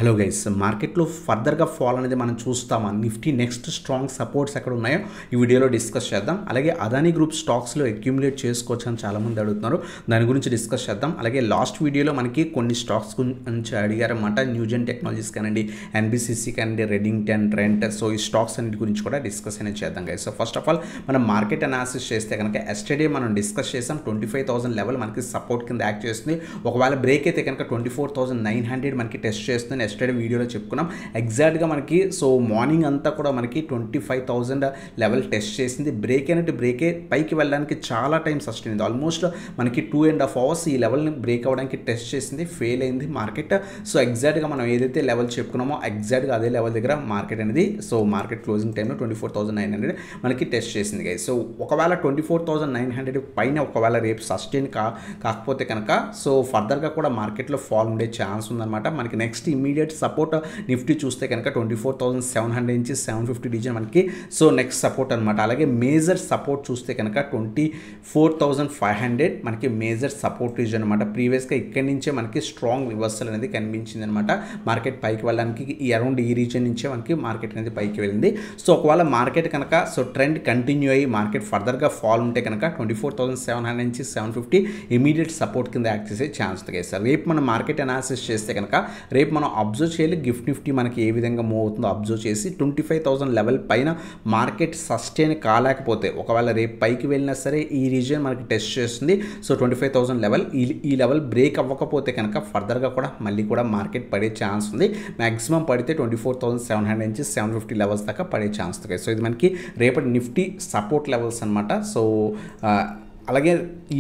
Hello guys, మార్కెట్లో ఫర్దర్గా fall అనేది మనం చూస్తామా? నిఫ్టీ నెక్స్ట్ స్ట్రాంగ్ సపోర్ట్స్ ఎక్కడ ఉన్నాయో ఈ వీడియోలో డిస్కస్ చేద్దాం. అలాగే అదానీ గ్రూప్ స్టాక్స్లో అక్యూములేట్ చేసుకోవచ్చు అని చాలామంది అడుగుతున్నారు, దాని గురించి డిస్కస్ చేద్దాం. అలాగే లాస్ట్ వీడియోలో మనకి కొన్ని స్టాక్స్ గురించి అడిగారన్నమాట. న్యూజెన్ టెక్నాలజీస్ కానివ్వండి, ఎన్బిసిసి కానివ్వండి, రెడింగ్టన్, ట్రెంట్, సో ఈ స్టాక్స్ అన్నిటి గురించి కూడా డిస్కస్ అనేది చేద్దాం guys. So first of all మనం మార్కెట్ అనాలిసిస్ చేస్తే కనుక ఎస్టర్డే మనం డిస్కస్ చేసాం 25,000 లెవెల్ మనకి సపోర్ట్ కింద యాక్ట్ చేస్తుంది. ఒకవేళ బ్రేక్ అయితే కనుక 24,900 మనకి టెస్ట్ చేస్తుంది. ఎస్టర్డే వీడియోలో చెప్పుకున్నాం ఎగ్జాక్ట్గా మనకి. సో మార్నింగ్ అంతా కూడా మనకి 25,000 లెవెల్ టెస్ట్ చేసింది. బ్రేక్ అయినట్టు బ్రేకే పైకి వెళ్ళడానికి చాలా టైం సస్టైన్ అయింది. ఆల్మోస్ట్ మనకి 2.5 అవర్స్ ఈ లెవెల్ని బ్రేక్ అవ్వడానికి టెస్ట్ చేసింది, ఫెయిల్ అయింది మార్కెట్. సో ఎగ్జాక్ట్గా మనం ఏదైతే లెవెల్ చెప్పుకున్నామో ఎగ్జాక్ట్గా అదే లెవెల్ దగ్గర మార్కెట్ అనేది, సో మార్కెట్ క్లోజింగ్ టైంలో 24,900 మనకి టెస్ట్ చేసింది గైస్. సో ఒకవేళ 24,900 పైన ఒకవేళ రేపు సస్టైన్ కాకపోతే కనుక సో ఫర్దర్గా కూడా మార్కెట్లో ఫాల్ ఉండే ఛాన్స్ ఉందన్నమాట. మనకి నెక్స్ట్ ఇమీడియట్ సపోర్ట్ నిఫ్టీ చూస్తే కనుక 24,700 నుంచి 750 రీజన్ మనకి సో నెక్స్ట్ సపోర్ట్ అనమాట. అలాగే మేజర్ సపోర్ట్ చూస్తే కనుక 24,500 మనకి మేజర్ సపోర్ట్ రీజన్ అనమాట. ప్రీవియస్గా ఇక్కడి నుంచే మనకి స్ట్రాంగ్ రివర్సల్ అనేది కనిపించింది అనమాట. మార్కెట్ పైకి వెళ్ళడానికి ఈ అరౌండ్ ఈ రీజన్ నుంచే మనకి మార్కెట్ అనేది పైకి వెళ్ళింది. సో ఒకవేళ మార్కెట్ కనుక సో ట్రెండ్ కంటిన్యూ అయ్యి మార్కెట్ ఫర్దర్గా ఫాల్ ఉంటే కనుక 24,700 నుంచి 750 ఇమీడియట్ సపోర్ట్ కింద యాక్ట్ చేసే ఛాన్స్ ఉంది సార్. రేపు మనం మార్కెట్ అనాలిసిస్ చేస్తే కనుక రేపు మనం అబ్జర్వ్ చేయాలి గిఫ్ట్ నిఫ్టీ మనకి ఏ విధంగా మూవ్ అవుతుందో అబ్జర్వ్ చేసి 25,000 లెవెల్ పైన మార్కెట్ సస్టైన్ కాలేకపోతే ఒకవేళ రేపు పైకి వెళ్ళినా సరే ఈ రీజియన్ మనకి టెస్ట్ చేస్తుంది. సో 25,000 లెవెల్ ఈ లెవెల్ బ్రేక్ అవ్వకపోతే కనుక ఫర్దర్గా కూడా మళ్ళీ కూడా మార్కెట్ పడే ఛాన్స్ ఉంది. మ్యాక్సిమం పడితే 24,700 నుంచి 750 లెవెల్స్ దాకా పడే ఛాన్స్ ఉంది. సో ఇది మనకి రేపటి నిఫ్టీ సపోర్ట్ లెవెల్స్ అనమాట. సో అలాగే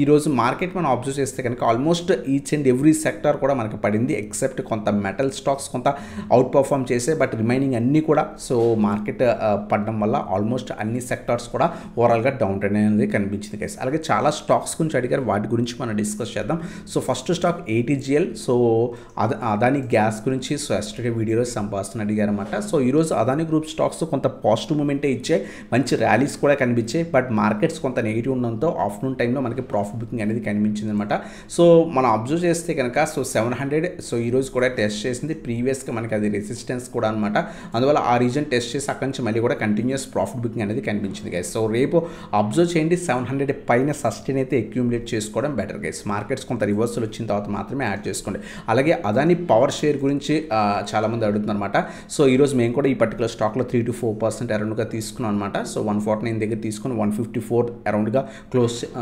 ఈరోజు మార్కెట్ మనం అబ్జర్వ్ చేస్తే కనుక almost each and every sector కూడా మనకి పడింది, ఎక్సెప్ట్ కొంత మెటల్ స్టాక్స్ కొంత అవుట్ పర్ఫామ్ చేసే, బట్ రిమైనింగ్ అన్నీ కూడా సో మార్కెట్ పడడం వల్ల ఆల్మోస్ట్ అన్ని సెక్టార్స్ కూడా ఓవరాల్గా డౌన్ ట్రెండ్ అనేది కనిపించింది గైస్. అలాగే చాలా స్టాక్స్ గురించి అడిగారు, వాటి గురించి మనం డిస్కస్ చేద్దాం. So first stock ATGL, so Adani gas గురించి సో ఎస్టర్డే వీడియోలో సంపాదిస్తున్న అడిగారన్నమాట. సో ఈరోజు అదానీ గ్రూప్ స్టాక్స్ కొంత పాజిటివ్ మూమెంటే ఇచ్చాయి, మంచి ర్యాలీస్ కూడా కనిపించాయి, బట్ మార్కెట్స్ కొంత నెగిటివ్ ఉండడంతో ఆఫ్టర్నూన్ టైంలో మనకి ప్రాఫిట్ బుకింగ్ అనేది కనిపించింది అనమాట. సో మనం అబ్జర్వ్ చేస్తే కనుక సో 700 సో ఈరోజు కూడా టెస్ట్ చేసింది. ప్రీవియస్గా మనకి అది రెసిస్టెన్స్ కూడా అనమాట. అందువల్ల ఆ రీజన్ టెస్ట్ చేసి అక్కడి నుంచి మళ్ళీ కూడా కంటిన్యూస్ ప్రాఫిట్ బుకింగ్ అనేది కనిపించింది గైస్. సో రేపు అబ్జర్వ్ చేయండి 700 పైన సస్టైన్ అయితే అక్యూములేట్ చేసుకోవడం బెటర్ గైస్. మార్కెట్స్ కొంత రివర్సల్ వచ్చిన తర్వాత మాత్రమే యాడ్ చేసుకోండి. అలాగే అదానీ పవర్ షేర్ గురించి చాలామంది అడుగుతున్నారు అనమాట. సో ఈరోజు మేము కూడా ఈ పర్టికులర్ స్టాక్లో 3 to 4% అరౌండ్గా తీసుకున్నాం అనమాట. సో 149 దగ్గర తీసుకుని 154 అరౌండ్గా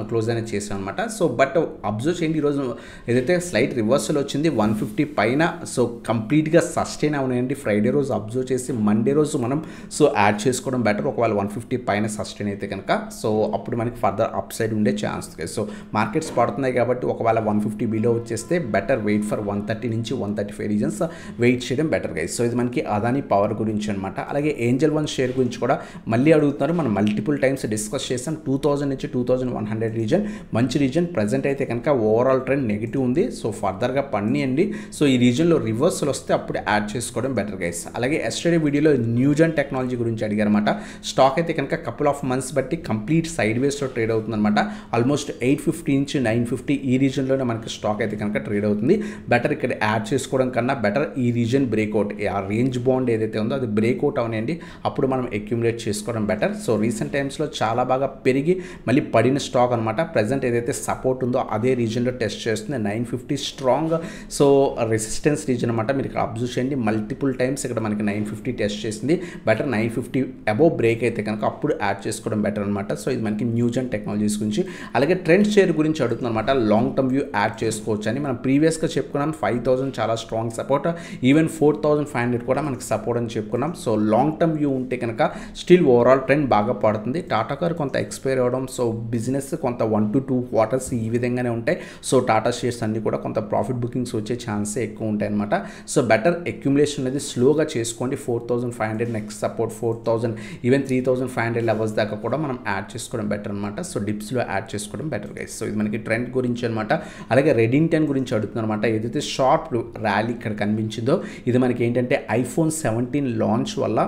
క్లోజ్ అనేది చేసాం అనమాట. సో బట్ అబ్జర్వ్ చేయండి ఈరోజు ఏదైతే స్లైట్ రివర్సల్ వచ్చింది 150 పైన సో కంప్లీట్గా సస్టైన్ అవునాయండి. ఫ్రైడే రోజు అబ్జర్వ్ చేసి మండే రోజు మనం సో యాడ్ చేసుకోవడం బెటర్. ఒకవేళ 150 పైన సస్టైన్ అయితే కనుక సో అప్పుడు మనకి ఫర్దర్ అప్ సైడ్ ఉండే ఛాన్స్. సో మార్కెట్స్ పడుతున్నాయి కాబట్టి ఒకవేళ 150 బిలో వచ్చేస్తే బెటర్ వెయిట్ ఫర్ 130 నుంచి 135 రీజన్స్ వెయిట్ చేయడం బెటర్ గైస్. సో ఇది మనకి అదానీ పవర్ గురించి అనమాట. అలాగే ఏంజల్ వన్ షేర్ గురించి కూడా మళ్ళీ అడుగుతున్నారు. మనం మల్టిపుల్ టైమ్స్ డిస్కస్ చేసాం. 2000 నుంచి 2100 రీజన్ మంచి రీజన్. ప్రజెంట్ అయితే కనుక ఓవరాల్ ట్రెండ్ నెగిటివ్ ఉంది. సో ఫర్దర్గా పనియండి. సో ఈ రీజన్లో రివర్సల్ వస్తే అప్పుడు యాడ్ చేసుకోవడం బెటర్ గైస్. అలాగే ఎస్టర్డే వీడియోలో న్యూజెన్ టెక్నాలజీ గురించి అడిగారన్నమాట. స్టాక్ అయితే కనుక కపుల్ ఆఫ్ మంత్స్ బట్టి కంప్లీట్ సైడ్ వేస్లో ట్రేడ్ అవుతుందన్నమాట. ఆల్మోస్ట్ 850 నుంచి 950 ఈ రీజన్లోనే మనకి స్టాక్ అయితే కనుక ట్రేడ్ అవుతుంది. బెటర్ ఇక్కడ యాడ్ చేసుకోవడం కన్నా బెటర్ ఈ రీజన్ బ్రేక్అవుట్, ఆ రేంజ్ బాండ్ ఏదైతే ఉందో అది బ్రేక్అవుట్ అవనండి, అప్పుడు మనం అక్యూములేట్ చేసుకోవడం బెటర్. సో రీసెంట్ టైమ్స్లో చాలా బాగా పెరిగి మళ్ళీ పడిన స్టాక్ అనమాట. ప్రజెంట్ ఏదైతే సపోర్ట్ ఉందో అదే రీజన్లో టెస్ట్ చేస్తుంది. 950 స్ట్రాంగ్ సో రెసిస్టెన్స్ రీజన్ అనమాట. మీరు ఇక్కడ అబ్జర్వ్ చేయండి మల్టిపుల్ టైమ్స్ ఇక్కడ మనకి 950 టెస్ట్ చేసింది. బెటర్ 950 అబోవ్ బ్రేక్ అయితే కనుక అప్పుడు యాడ్ చేసుకోవడం బెటర్ అనమాట. సో ఇది మనకి న్యూజెన్ టెక్నాలజీస్ గురించి. అలాగే ట్రెండ్ షేర్ గురించి అడుగుతుంది అనమాట. లాంగ్ టర్మ్ వ్యూ యాడ్ చేసుకోవచ్చు అని మనం ప్రీవియస్గా చెప్పుకున్నాం. 5,000 చాలా స్ట్రాంగ్ సపోర్ట్, ఈవెన్ 4,500 కూడా మనకి సపోర్ట్ అని చెప్పుకున్నాం. సో లాంగ్ టర్మ్ వ్యూ ఉంటే కనుక స్టిల్ ఓవరాల్ ట్రెండ్ బాగా పడుతుంది. టాటా కార్ కొంత ఎక్స్పైర్ అవ్వడం, సో బిజినెస్ కొంత 1 to 2 క్వార్టర్స్ ఈ విధంగానే ఉంటాయి. సో టాటా షేర్స్ అన్ని కూడా కొంత ప్రాఫిట్ బుకింగ్స్ వచ్చే ఛాన్సే ఎక్కువ ఉంటాయి అనమాట. సో బెటర్ అక్యుములేషన్ అనేది స్లోగా చేసుకోండి. 4,500 నెక్స్ట్ సపోర్ట్, 4,000 ఈవెన్ 3,500 లెవెల్స్ దాకా కూడా మనం యాడ్ చేసుకోవడం బెటర్ అనమాట. సో డిప్స్లో యాడ్ చేసుకోవడం బెటర్ గైస్. సో ఇది మనకి ట్రెండ్ గురించి అనమాట. అలాగే రెడింగ్టన్ గురించి అడుగుతుంది అనమాట. ఏదైతే షార్ప్ ర్యాలీ ఇక్కడ కనిపించిందో ఇది మనకి ఏంటంటే iPhone 17 లాంచ్ వల్ల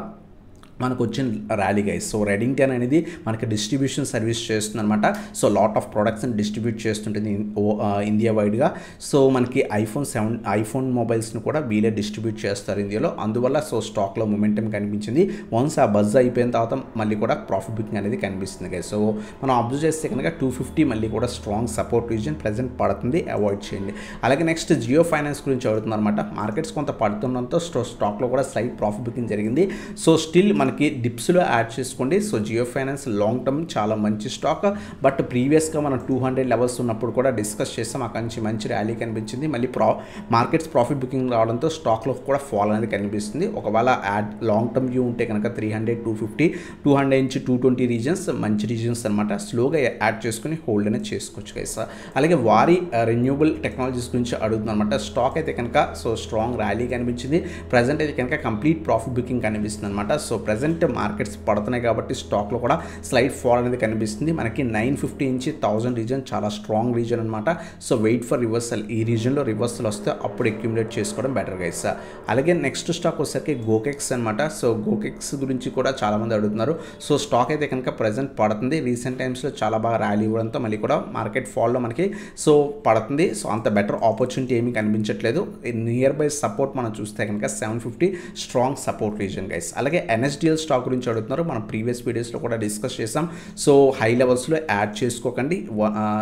మనకు వచ్చిన ర్యాలీ గైస్. సో రెడింగ్టన్ అనేది మనకి డిస్ట్రిబ్యూషన్ సర్వీస్ చేస్తుంది అనమాట. సో లాట్ ఆఫ్ ప్రొడక్ట్స్ని డిస్ట్రిబ్యూట్ చేస్తుంటుంది ఇండియా వైడ్గా. సో మనకి ఐఫోన్ మొబైల్స్ని కూడా వీళ్ళే డిస్ట్రిబ్యూట్ చేస్తారు ఇండియాలో. అందువల్ల సో స్టాక్లో మొమెంటం కనిపించింది. వన్స్ ఆ బజ్ అయిపోయిన తర్వాత మళ్ళీ కూడా ప్రాఫిట్ బుకింగ్ అనేది కనిపిస్తుంది గైస్. సో మనం అబ్జర్వ్ చేస్తే కనుక 250 మళ్ళీ కూడా స్ట్రాంగ్ సపోర్ట్ రీజన్ ప్రజెంట్ పడుతుంది, అవాయిడ్ చేయండి. అలాగే నెక్స్ట్ జియో ఫైనాన్స్ గురించి అడుగుతుంది అనమాట. మార్కెట్స్ కొంత పడుతుండడంతో స్టాక్లో కూడా స్లైట్ ప్రాఫిట్ బుకింగ్ జరిగింది. సో స్టిల్ మనకి డిప్స్లో యాడ్ చేసుకోండి. So Jio finance long term చాలా మంచి స్టాక్. బట్ ప్రీవియస్గా మనం 200 లెవెల్స్ ఉన్నప్పుడు కూడా డిస్కస్ చేస్తాం. అక్కడి నుంచి మంచి ర్యాలీ కనిపించింది. మళ్ళీ మార్కెట్స్ ప్రాఫిట్ బుకింగ్ రావడంతో స్టాక్లో కూడా ఫాల్ అనేది కనిపిస్తుంది. ఒకవేళ లాంగ్ టర్మ్ వ్యూ ఉంటే కనుక 300, 250, 200 నుంచి 220 రీజన్స్ మంచి రీజన్స్ అనమాట. స్లోగా యాడ్ చేసుకుని హోల్డ్ అనేది చేసుకోవచ్చు గైస్. అలాగే వారి రెన్యూబుల్ టెక్నాలజీస్ గురించి అడుగుతుంది అనమాట. స్టాక్ అయితే కనుక సో స్ట్రాంగ్ ర్యాలీ కనిపించింది. ప్రజెంట్ అయితే కనుక కంప్లీట్ ప్రాఫిట్ బుకింగ్ కనిపిస్తుంది అనమాట. సో ప్రజెంట్ మార్కెట్స్ పడుతున్నాయి కాబట్టి స్టాక్లో కూడా స్లైట్ ఫాల్ అనేది కనిపిస్తుంది. మనకి 950 నుంచి 1000 రీజన్ చాలా స్ట్రాంగ్ రీజన్ అనమాట. So wait for reversal. ఈ రీజన్లో రివర్సల్ వస్తే అప్పుడు అక్యుములేట్ చేసుకోవడం బెటర్ గైస్. అలాగే నెక్స్ట్ స్టాక్ వచ్చేసరికి గోకెక్స్ అనమాట. సో గోకెక్స్ గురించి కూడా చాలామంది అడుగుతున్నారు. సో స్టాక్ అయితే కనుక ప్రజెంట్ పడుతుంది. రీసెంట్ టైమ్స్లో చాలా బాగా ర్యాలీ ఇవ్వడంతో మళ్ళీ కూడా మార్కెట్ ఫాల్లో మనకి సో పడుతుంది. సో అంత బెటర్ ఆపర్చునిటీ ఏమీ కనిపించట్లేదు. నియర్ బై సపోర్ట్ మనం చూస్తే కనుక 750 స్ట్రాంగ్ సపోర్ట్ రీజన్ గైస్. అలాగే ఎన్ఎస్డిఎల్ స్టాక్ గురించి అడుగుతున్నారు. మనం ప్రీవియస్ వీడియోస్లో కూడా డిస్కస్ చేసాం. సో హై లెవెల్స్లో యాడ్ చేసుకోకండి.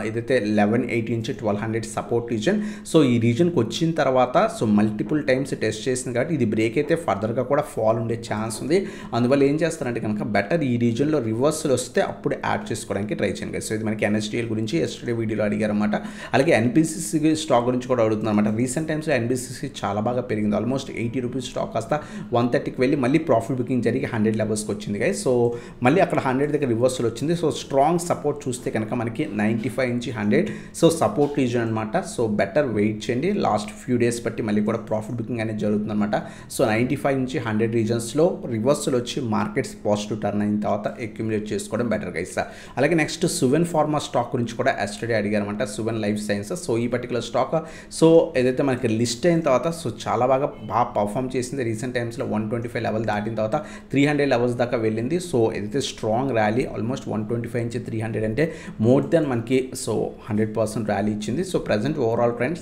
ఏదైతే 1180 నుంచి 1200 సపోర్ట్ రీజన్. సో ఈ రీజన్కి వచ్చిన తర్వాత సో మల్టిపుల్ టైమ్స్ టెస్ట్ చేసింది కాబట్టి ఇది బ్రేక్ అయితే ఫర్దర్గా కూడా ఫాల్ ఉండే ఛాన్స్ ఉంది. అందువల్ల ఏం చేస్తారంటే కనుక బెటర్ ఈ రీజన్లో రివర్సల్ వస్తే అప్పుడు యాడ్ చేసుకోవడానికి ట్రై చేయండి. సో ఇది మనకి ఎన్ఎస్డిఎల్ గురించి ఎస్టర్డే వీడియోలో అడిగారు అనమాట. అలాగే ఎన్బిసిసి స్టాక్ గురించి కూడా అడుగుతున్నారు అనమాట. రీసెంట్ టైమ్స్లో ఎన్బిసిసి చాలా బాగా పెరిగింది. ఆల్మోస్ట్ 80 రూపీస్ స్టాక్ కాస్త 130కి వెళ్ళి మళ్ళీ ప్రాఫిట్ బుకింగ్ జరిగి 100 లెవెల్స్కి వచ్చింది గైస్. సో మళ్ళీ అక్కడ 100 దగ్గర రివర్సల్ వచ్చింది. సో స్ట్రాంగ్ సపోర్ట్ చూస్తే కనుక మనకి 95 నుంచి 100 సో సపోర్ట్ రీజన్ అనమాట. సో బెటర్ వెయిట్ చేయండి. లాస్ట్ ఫ్యూ డేస్ బట్టి మళ్ళీ కూడా ప్రాఫిట్ బుకింగ్ అనేది జరుగుతుంది అనమాట. సో 95 నుంచి 100 రీజన్స్లో రివర్సల్ వచ్చి మార్కెట్స్ పాజిటివ్ టర్న్ అయిన తర్వాత అక్యుములేట్ చేసుకోవడం బెటర్ గైస్. అలాగే నెక్స్ట్ సువెన్ ఫార్మా స్టాక్ గురించి కూడా ఎస్టర్డే అడిగారనమాట. Suven life sciences. సో ఈ పర్టికులర్ స్టాక్ సో ఏదైతే మనకి లిస్ట్ అయిన తర్వాత సో చాలా బాగా పర్ఫామ్ చేసింది. రీసెంట్ టైమ్స్లో 125 లెవెల్ దాటిన తర్వాత 300 లెవెల్స్ దాకా వెళ్ళింది. సో ఏదైతే స్ట్రాంగ్ ర్యాలీ ఆల్మోస్ట్ 125 నుంచి 300 అంటే మోర్ దెన్ మనకి సో 100% ర్యాలీ ఇచ్చింది. So present overall trend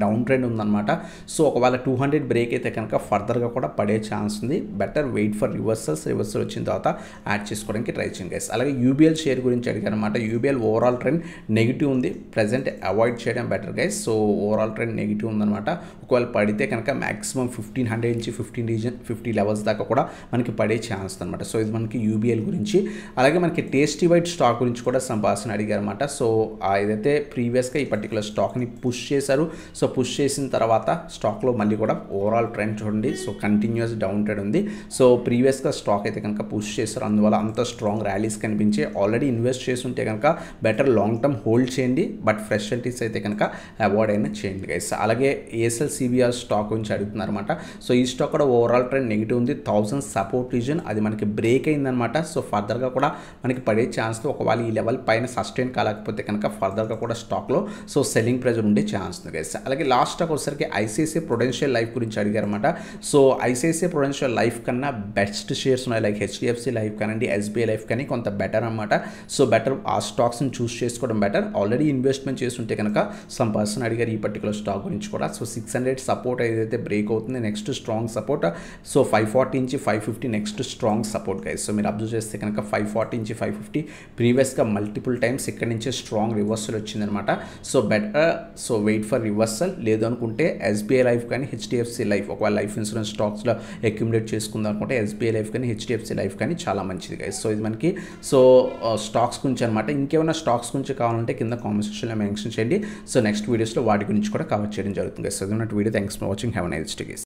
down trend ఉందన్నమాట. సో ఒకవేళ 200 బ్రేక్ అయితే కనుక ఫర్దర్గా కూడా పడే ఛాన్స్ ఉంది. బెటర్ వెయిట్ ఫర్ రివర్సల్ వచ్చిన తర్వాత యాడ్ చేసుకోవడానికి ట్రై చేయండి గైస్. అలాగే యూబీఎల్ షేర్ గురించి అడిగారనమాట. యూబీఎల్ ఓవరాల్ ట్రెండ్ నెగిటివ్ ఉంది. ప్రజెంట్ అవాయిడ్ చేయడం better guys. So overall trend negative ఉందన్నమాట. ఒకవేళ పడితే కనుక మ్యాక్సిమం 1500 నుంచి 50 లెవెల్స్ దాకా కూడా మనకి పడే ఛాన్స్ అనమాట. సో ఇది మనకి యూబీఎల్ గురించి. అలాగే మనకి టేస్టీ వైట్ స్టాక్ గురించి కూడా సంభాషణ అడిగారన్నమాట. సో ఏదైతే ప్రీవియస్గా ఈ పర్టికులర్ స్టాక్ని పుష్ చేశారు. సో పుష్ చేసిన తర్వాత స్టాక్లో మళ్ళీ కూడా ఓవరాల్ ట్రెండ్ చూడండి. సో కంటిన్యూస్ డౌన్ ట్రెండ్ ఉంది. సో ప్రీవియస్గా స్టాక్ అయితే కనుక పుష్ చేశారు. అందువల్ల అంత స్ట్రాంగ్ ర్యాలీస్ కనిపించి ఆల్రెడీ ఇన్వెస్ట్ చేసి ఉంటే కనుక బెటర్ లాంగ్ టర్మ్ హోల్డ్ చేయండి. బట్ ఫ్రెష్ ఎంట్రీస్ అయితే కనుక అవాయిడ్ అయినా చేయండి గైస్. అలాగే ఏఎస్ఎల్ సిబిఆర్ స్టాక్ గురించి అడుగుతున్నారు అనమాట. సో ఈ స్టాక్ కూడా ఓవరాల్ ట్రెండ్ నెగిటివ్ ఉంది. 1000 సపోర్ట్ రీజన్ అది మనకి బ్రేక్ అయిందనమాట. సో ఫర్దర్గా కూడా మనకి పడే ఛాన్స్తో ఒకవేళ ఈ లెవెల్ పైన సస్టైన్ కాలేకపోతే కనుక ఫర్దర్గా కూడా స్టాక్లో సో సెల్లింగ్ ప్రెజర్ ఉండే ఛాన్స్ ఉంది గైస్. అలాగే లాస్ట్ స్టాక్ వచ్చేసరికి ఐసిఐసిఐ ప్రుడెన్షియల్ లైఫ్ గురించి అడిగారన్నమాట. సో ఐసిఐసిఐ ప్రుడెన్షియల్ లైఫ్ కన్నా బెస్ట్ షేర్స్ ఉన్నాయి. లైక్ హెచ్డిఎఫ్సి లైఫ్ కానివ్వండి, ఎస్బీఐ లైఫ్ కానీ కొంత బెటర్ అనమాట. సో బెటర్ ఆ స్టాక్స్ని చూస్ చేసుకోవడం బెటర్. ఆల్రెడీ ఇన్వెస్ట్మెంట్ చేస్తుంటే కనుక సమ్ పర్సన్ అడిగారు ఈ పర్టికులర్ స్టాక్ గురించి కూడా. సో 600 సపోర్ట్ ఏదైతే బ్రేక్ అవుతుంది, నెక్స్ట్ స్ట్రాంగ్ సపోర్ట్ సో 540 నుంచి 550 next strong support guys. So మీరు అబ్జర్వ్ చేస్తే కనుక 540 నుంచి 550 ప్రీవియస్గా మల్టిపుల్ టైమ్స్ ఇక్కడ నుంచే స్ట్రాంగ్ రివర్సల్ వచ్చిందనమాట. So better so wait for reversal. లేదు అనుకుంటే ఎస్బీఐ లైఫ్ కానీ హెచ్డిఎఫ్సి లైఫ్ ఒకవేళ లైఫ్ ఇన్సూరెన్స్ స్టాక్స్లో అక్యుములేట్ చేసుకుందాం అనుకుంటే ఎస్బీఐ లైఫ్ కానీ హెచ్డిఎఫ్సి లైఫ్ కానీ చాలా మంచిది గైస్. సో ఇది మనకి సో స్టాక్స్ గురించి అనమాట. ఇంకేమైనా స్టాక్స్ గురించి కావాలంటే కింద కామెంట్ సెక్షన్లో మెన్షన్ చేయండి. సో నెక్స్ట్ వీడియోస్లో వాటి గురించి కూడా కవర్ చేయడం జరుగుతుంది గైస్. సో ఇది video. Thanks for watching. Have a nice day guys.